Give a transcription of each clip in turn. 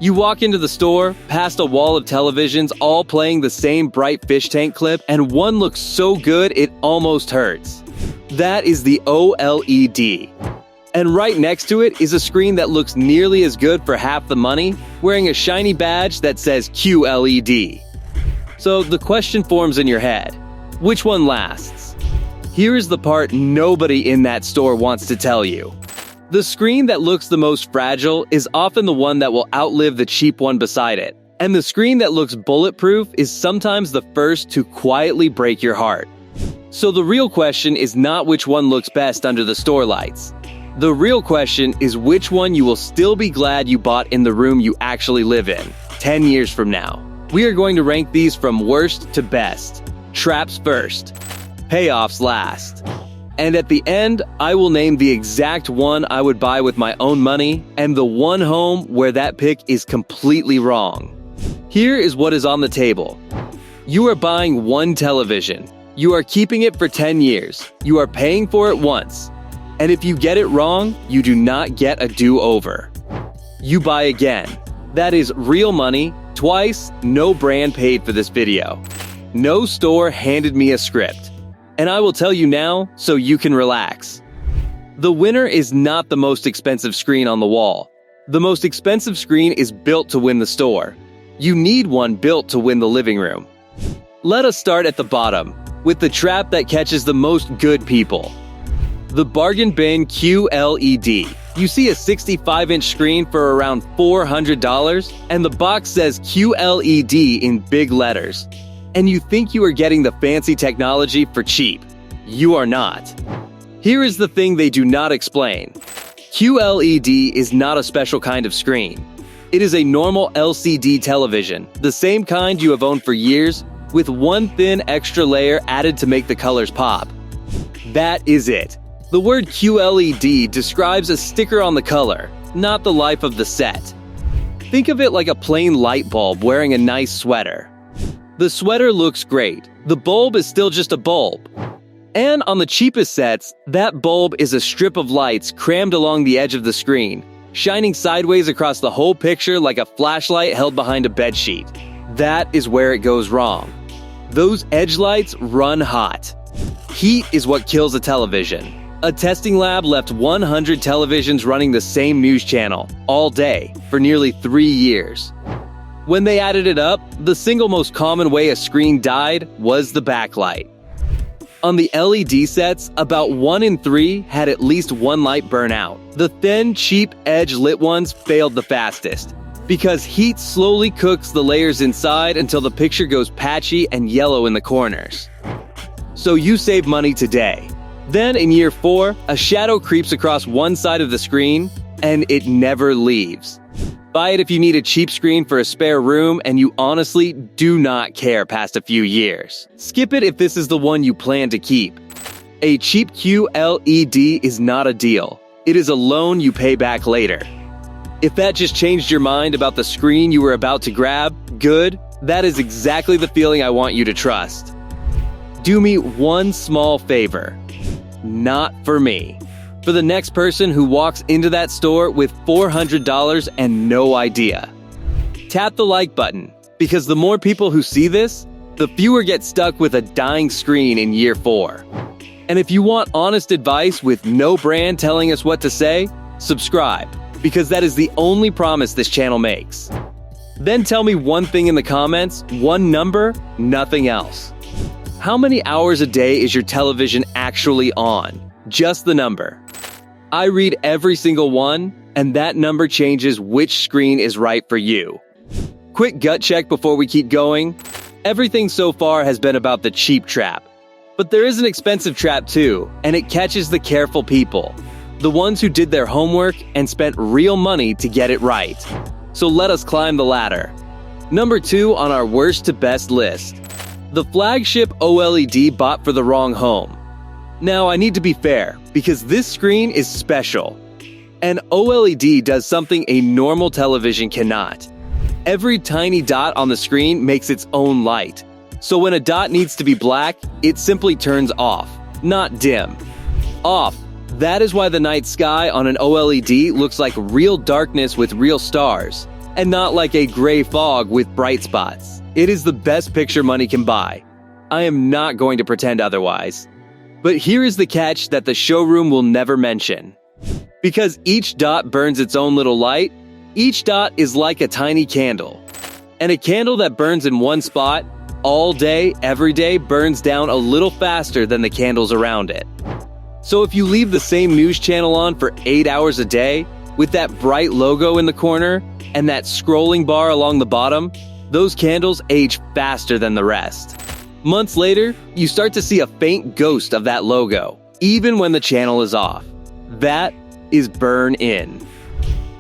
You walk into the store, past a wall of televisions all playing the same bright fish tank clip, and one looks so good it almost hurts. That is the OLED. And right next to it is a screen that looks nearly as good for half the money, wearing a shiny badge that says QLED. So the question forms in your head, which one lasts? Here is the part nobody in that store wants to tell you. The screen that looks the most fragile is often the one that will outlive the cheap one beside it. And the screen that looks bulletproof is sometimes the first to quietly break your heart. So the real question is not which one looks best under the store lights. The real question is which one you will still be glad you bought in the room you actually live in, 10 years from now. We are going to rank these from worst to best. Traps first, payoffs last. And at the end, I will name the exact one I would buy with my own money and the one home where that pick is completely wrong. Here is what is on the table. You are buying one television. You are keeping it for 10 years. You are paying for it once. And if you get it wrong, you do not get a do-over. You buy again. That is real money, twice, no brand paid for this video. No store handed me a script. And I will tell you now, so you can relax. The winner is not the most expensive screen on the wall. The most expensive screen is built to win the store. You need one built to win the living room. Let us start at the bottom, with the trap that catches the most good people. The bargain bin QLED. You see a 65-inch screen for around $400, and the box says QLED in big letters. And you think you are getting the fancy technology for cheap. You are not. Here is the thing they do not explain. QLED is not a special kind of screen. It is a normal LCD television, the same kind you have owned for years, with one thin extra layer added to make the colors pop. That is it. The word QLED describes a sticker on the color, not the life of the set. Think of it like a plain light bulb wearing a nice sweater. The sweater looks great. The bulb is still just a bulb. And on the cheapest sets, that bulb is a strip of lights crammed along the edge of the screen, shining sideways across the whole picture like a flashlight held behind a bedsheet. That is where it goes wrong. Those edge lights run hot. Heat is what kills a television. A testing lab left 100 televisions running the same news channel all day for nearly 3 years. When they added it up, the single most common way a screen died was the backlight. On the LED sets, about 1 in 3 had at least one light burn out. The thin, cheap, edge-lit ones failed the fastest, because heat slowly cooks the layers inside until the picture goes patchy and yellow in the corners. So you save money today. Then in year 4, a shadow creeps across one side of the screen, and it never leaves. Buy it if you need a cheap screen for a spare room and you honestly do not care past a few years. Skip it if this is the one you plan to keep. A cheap QLED is not a deal. It is a loan you pay back later. If that just changed your mind about the screen you were about to grab, good. That is exactly the feeling I want you to trust. Do me one small favor. Not for me. For the next person who walks into that store with $400 and no idea. Tap the like button, because the more people who see this, the fewer get stuck with a dying screen in year 4. And if you want honest advice with no brand telling us what to say, subscribe, because that is the only promise this channel makes. Then tell me one thing in the comments, one number, nothing else. How many hours a day is your television actually on? Just the number. I read every single one, and that number changes which screen is right for you. Quick gut check before we keep going. Everything so far has been about the cheap trap. But there is an expensive trap too, and it catches the careful people. The ones who did their homework and spent real money to get it right. So let us climb the ladder. Number 2 on our worst to best list. The Flagship OLED bought for the wrong home. Now, I need to be fair, because this screen is special. An OLED does something a normal television cannot. Every tiny dot on the screen makes its own light. So when a dot needs to be black, it simply turns off, not dim. Off. That is why the night sky on an OLED looks like real darkness with real stars. And not like a gray fog with bright spots. It is the best picture money can buy. I am not going to pretend otherwise. But here is the catch that the showroom will never mention. Because each dot burns its own little light, each dot is like a tiny candle. And a candle that burns in one spot all day, every day, burns down a little faster than the candles around it. So if you leave the same news channel on for 8 hours a day, with that bright logo in the corner and that scrolling bar along the bottom, those candles age faster than the rest. Months later, you start to see a faint ghost of that logo, even when the channel is off. That is burn in.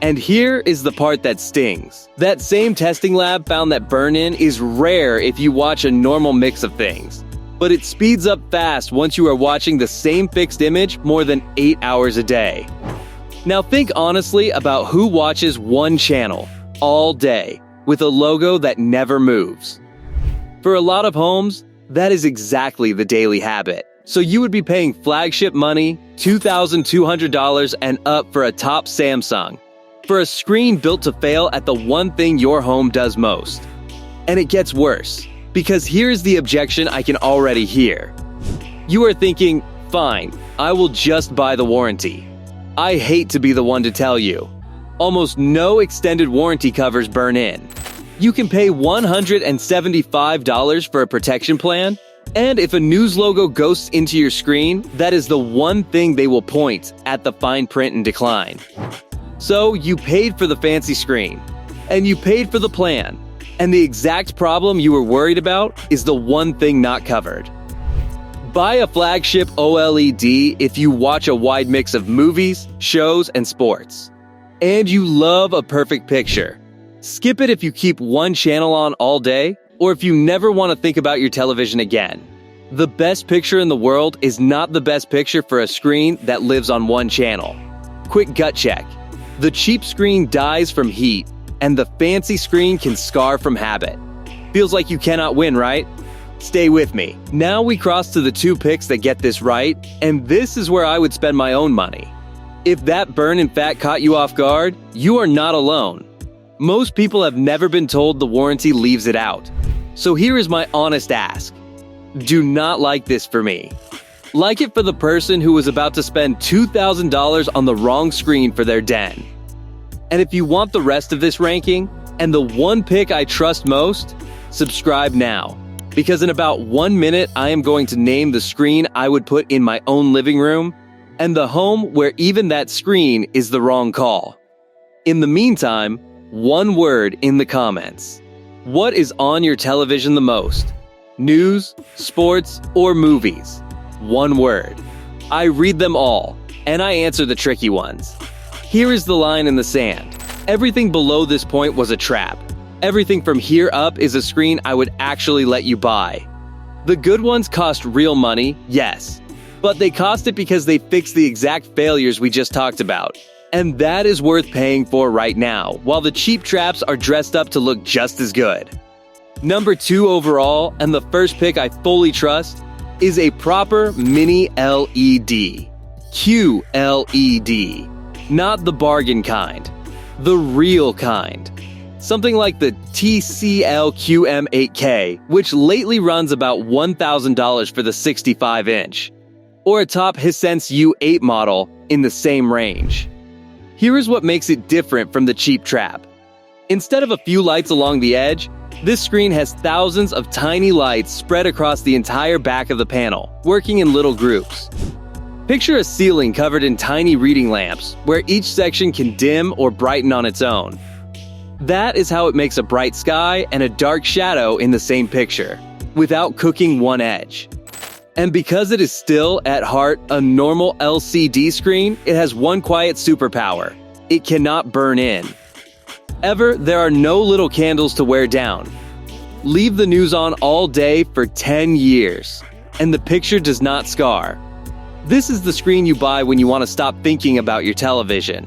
And here is the part that stings. That same testing lab found that burn-in is rare if you watch a normal mix of things. But it speeds up fast once you are watching the same fixed image more than 8 hours a day. Now think honestly about who watches one channel all day with a logo that never moves. For a lot of homes, that is exactly the daily habit. So you would be paying flagship money, $2,200 and up for a top Samsung, for a screen built to fail at the one thing your home does most. And it gets worse, because here's the objection I can already hear. You are thinking, fine, I will just buy the warranty. I hate to be the one to tell you. Almost no extended warranty covers burn in. You can pay $175 for a protection plan, and if a news logo ghosts into your screen, that is the one thing they will point at the fine print and decline. So you paid for the fancy screen, and you paid for the plan, and the exact problem you were worried about is the one thing not covered. Buy a Flagship OLED if you watch a wide mix of movies, shows, and sports. And you love a perfect picture. Skip it if you keep one channel on all day, or if you never want to think about your television again. The best picture in the world is not the best picture for a screen that lives on one channel. Quick gut check. The cheap screen dies from heat, and the fancy screen can scar from habit. Feels like you cannot win, right? Stay with me. Now we cross to the two picks that get this right, and this is where I would spend my own money. If that burn in fact caught you off guard, you are not alone. Most people have never been told the warranty leaves it out. So here is my honest ask. Do not like this for me. Like it for the person who was about to spend $2,000 on the wrong screen for their den. And if you want the rest of this ranking, and the one pick I trust most, subscribe now. Because in about 1 minute, I am going to name the screen I would put in my own living room, and the home where even that screen is the wrong call. In the meantime, one word in the comments. What is on your television the most? News, sports, or movies? One word. I read them all, and I answer the tricky ones. Here is the line in the sand. Everything below this point was a trap. Everything from here up is a screen I would actually let you buy. The good ones cost real money, yes, but they cost it because they fix the exact failures we just talked about. And that is worth paying for right now, while the cheap traps are dressed up to look just as good. Number 2 overall, and the first pick I fully trust, is a proper Mini-LED QLED. Not the bargain kind, the real kind. Something like the TCL QM8K, which lately runs about $1,000 for the 65-inch, or a top Hisense U8 model in the same range. Here is what makes it different from the cheap trap. Instead of a few lights along the edge, this screen has thousands of tiny lights spread across the entire back of the panel, working in little groups. Picture a ceiling covered in tiny reading lamps, where each section can dim or brighten on its own. That is how it makes a bright sky and a dark shadow in the same picture, without cooking one edge. And because it is still, at heart, a normal LCD screen, it has one quiet superpower. It cannot burn in. There are no little candles to wear down. Leave the news on all day for 10 years, and the picture does not scar. This is the screen you buy when you want to stop thinking about your television.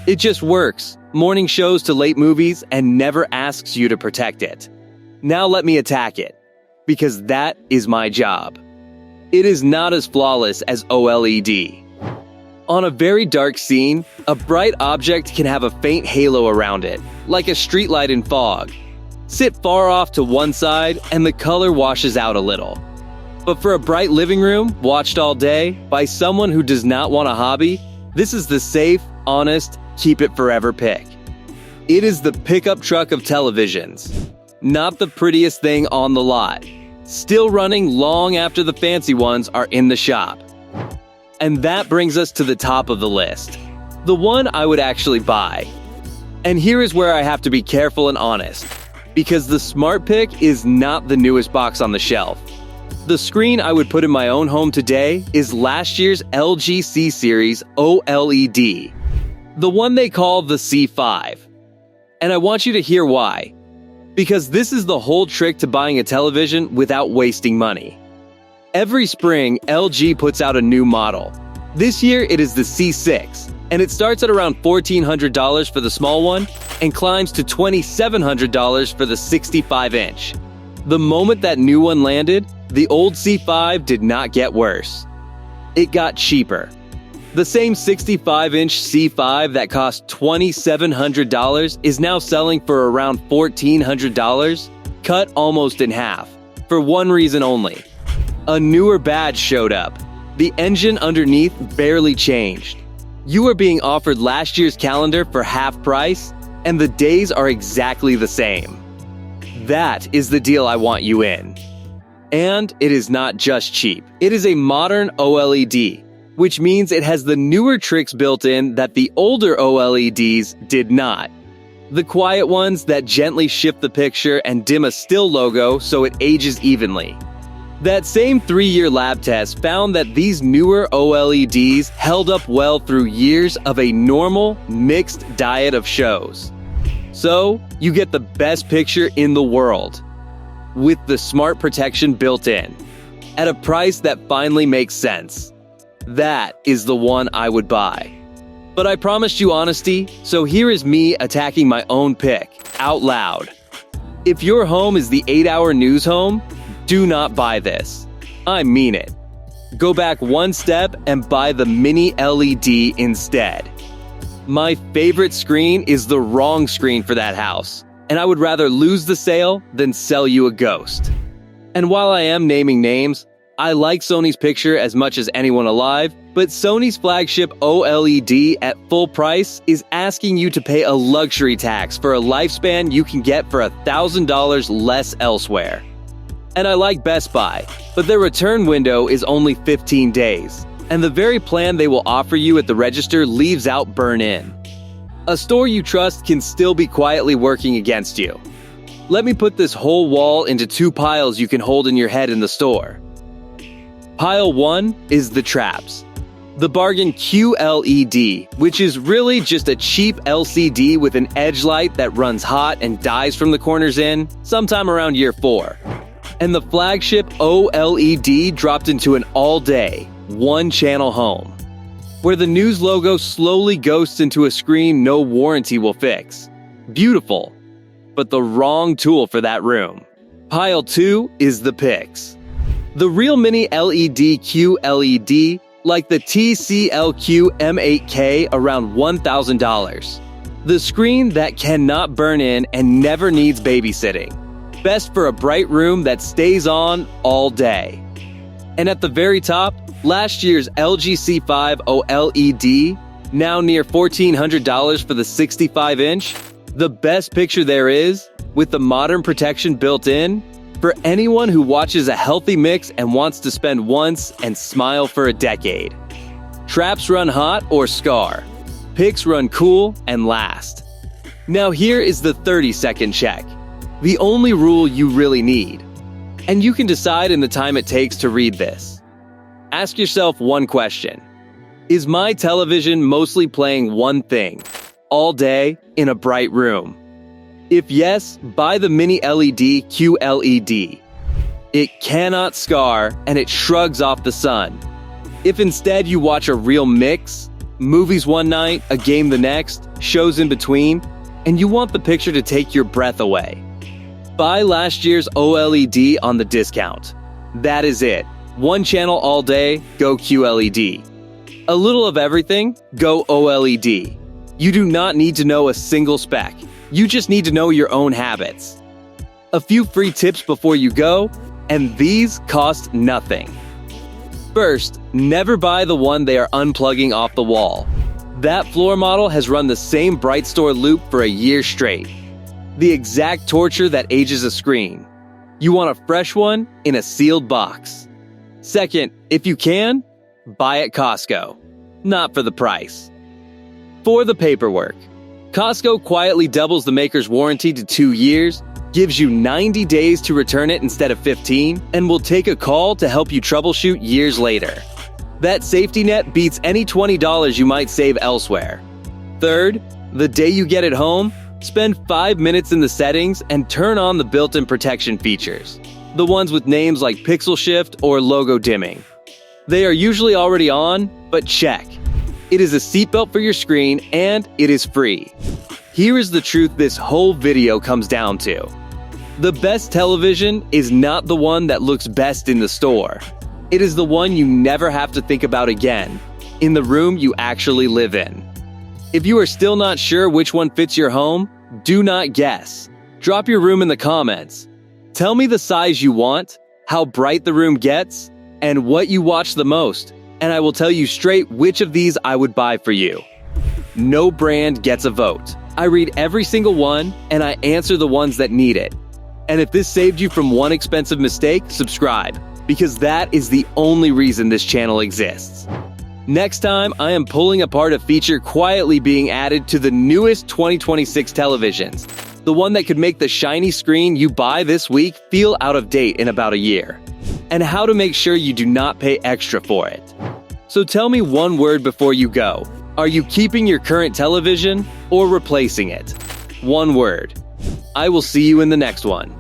It just works, morning shows to late movies, and never asks you to protect it. Now let me attack it, because that is my job. It is not as flawless as OLED. On a very dark scene, a bright object can have a faint halo around it, like a streetlight in fog. Sit far off to one side and the color washes out a little. But for a bright living room, watched all day, by someone who does not want a hobby, this is the safe, honest, keep it forever pick. It is the pickup truck of televisions. Not the prettiest thing on the lot. Still running long after the fancy ones are in the shop. And that brings us to the top of the list. The one I would actually buy. And here is where I have to be careful and honest. Because the Smart Pick is not the newest box on the shelf. The screen I would put in my own home today is last year's LG C Series OLED. The one they call the C5. And I want you to hear why. Because this is the whole trick to buying a television without wasting money. Every spring, LG puts out a new model. This year it is the C6, and it starts at around $1,400 for the small one and climbs to $2,700 for the 65-inch. The moment that new one landed, the old C5 did not get worse. It got cheaper. The same 65-inch C5 that cost $2,700 is now selling for around $1,400, cut almost in half, for one reason only. A newer badge showed up. The engine underneath barely changed. You are being offered last year's calendar for half price, and the days are exactly the same. That is the deal I want you in. And it is not just cheap. It is a modern OLED, which means it has the newer tricks built in that the older OLEDs did not. The quiet ones that gently shift the picture and dim a still logo so it ages evenly. That same 3-year lab test found that these newer OLEDs held up well through years of a normal, mixed diet of shows. So, you get the best picture in the world, with the smart protection built in, at a price that finally makes sense. That is the one I would buy. But I promised you honesty, so here is me attacking my own pick, out loud. If your home is the 8-hour news home, do not buy this. I mean it. Go back one step and buy the Mini-LED instead. My favorite screen is the wrong screen for that house, and I would rather lose the sale than sell you a ghost. And while I am naming names, I like Sony's picture as much as anyone alive, but Sony's flagship OLED at full price is asking you to pay a luxury tax for a lifespan you can get for $1,000 less elsewhere. And I like Best Buy, but their return window is only 15 days, and the very plan they will offer you at the register leaves out burn-in. A store you trust can still be quietly working against you. Let me put this whole wall into 2 piles you can hold in your head in the store. Pile 1 is the traps. The bargain QLED, which is really just a cheap LCD with an edge light that runs hot and dies from the corners in, sometime around year 4. And the flagship OLED dropped into an all-day, one-channel home, where the news logo slowly ghosts into a screen no warranty will fix. Beautiful, but the wrong tool for that room. Pile 2 is the picks. The Real Mini-LED QLED, like the TCL QM8K, around $1,000. The screen that cannot burn in and never needs babysitting. Best for a bright room that stays on all day. And at the very top, last year's LG C5 OLED, now near $1,400 for the 65-inch, the best picture there is, with the modern protection built in, for anyone who watches a healthy mix and wants to spend once and smile for a decade. Traps run hot or scar. Picks run cool and last. Now here is the 30-second check. The only rule you really need. And you can decide in the time it takes to read this. Ask yourself one question. Is my television mostly playing one thing, all day, in a bright room? If yes, buy the Mini-LED QLED. It cannot scar and it shrugs off the sun. If instead you watch a real mix, movies one night, a game the next, shows in between, and you want the picture to take your breath away, buy last year's OLED on the discount. That is it. One channel all day, go QLED. A little of everything, go OLED. You do not need to know a single spec. You just need to know your own habits. A few free tips before you go, and these cost nothing. First, never buy the one they are unplugging off the wall. That floor model has run the same Bright Store loop for a year straight. The exact torture that ages a screen. You want a fresh one in a sealed box. Second, if you can, buy at Costco. Not for the price. For the paperwork, Costco quietly doubles the maker's warranty to 2 years, gives you 90 days to return it instead of 15, and will take a call to help you troubleshoot years later. That safety net beats any $20 you might save elsewhere. Third, the day you get it home, spend 5 minutes in the settings and turn on the built-in protection features. The ones with names like pixel shift or logo dimming. They are usually already on, but check. It is a seatbelt for your screen and it is free. Here is the truth this whole video comes down to. The best television is not the one that looks best in the store. It is the one you never have to think about again, in the room you actually live in. If you are still not sure which one fits your home, do not guess. Drop your room in the comments. Tell me the size you want, how bright the room gets, and what you watch the most, and I will tell you straight which of these I would buy for you. No brand gets a vote. I read every single one, and I answer the ones that need it. And if this saved you from one expensive mistake, subscribe, because that is the only reason this channel exists. Next time, I am pulling apart a feature quietly being added to the newest 2026 televisions, the one that could make the shiny screen you buy this week feel out of date in about a year, and how to make sure you do not pay extra for it. So tell me one word before you go. Are you keeping your current television or replacing it? One word. I will see you in the next one.